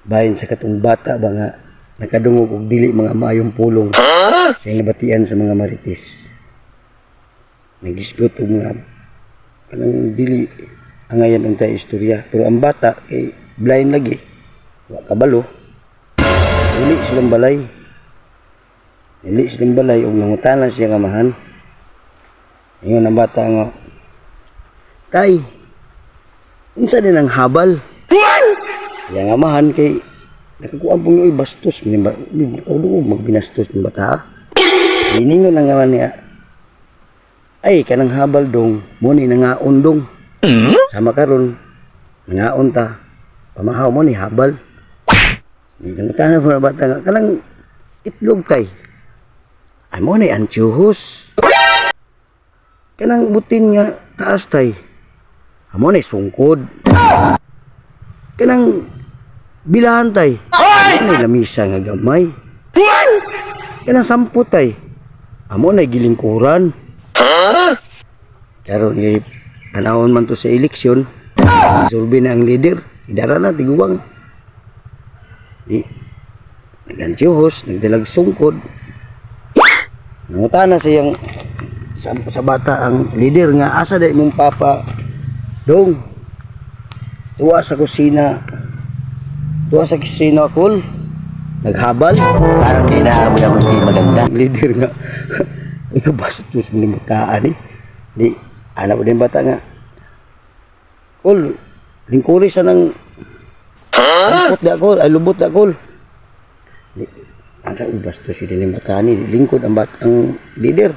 bahin sa katong bata ba nga nakadungog og dili mga mayong pulong sa nabatian sa mga marites. Nagisgot og mga kanang dili angayan untay istorya, pero ang bata kay blind lagi, wa kabalo. Dili silang balay. Dili silang balay og nangutana siya nga amahan. Ingon ang bata nga, "Tay, unsa din ang habal?" Yang amahan kay nakakuan pong yung bastos, magbinastos ng bata. Iningon ang amahan niya, "Ay, kanang habal dong, muni nangaon dong. Sama karon, nangaon ta, pamahaw mo ni habal." Nangutana po na bata nga, "Kanang itlog tay, ay mo ni antiuhos. Kanang butin nga taas tay, amo ni sungkod. Kanang bilahan tay, amo ni lamisa nga gamay. Kanang sampu tay, amo ni gilingkuran." Karon ngay panahon man to sa eleksyon, isulbi na ang leader, idara na tiguwang. Di nagantiuhos, nagdalag sungkod. Nangutana siyang sa bata ang leader nga, "Asa day mong papa dong?" Tuwa sa kusina kol, naghabal. Parang di na mo na maganda. Leader nga, ikaw bastos mo ng bataan eh. Di, anak mo din bata nga, "Kol, lingkuri sa nang lupot da kol, ay lubot da kol." Di, ang sa bastos yun ng bataan eh, lingkod ang leader.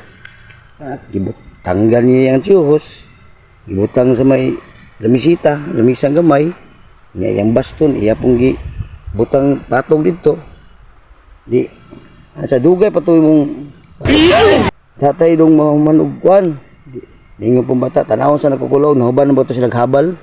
At gibut tanggal niya yung tiyuhos, gibutang sa may lamisang gamay, niya yung baston, iya pong butang patong dito. Di, sa dugay patuloy mong tatay dong manugkuan. Di, ningon pong bata, tanawon sa nakukulaw, nahuban na ba ito silang habal?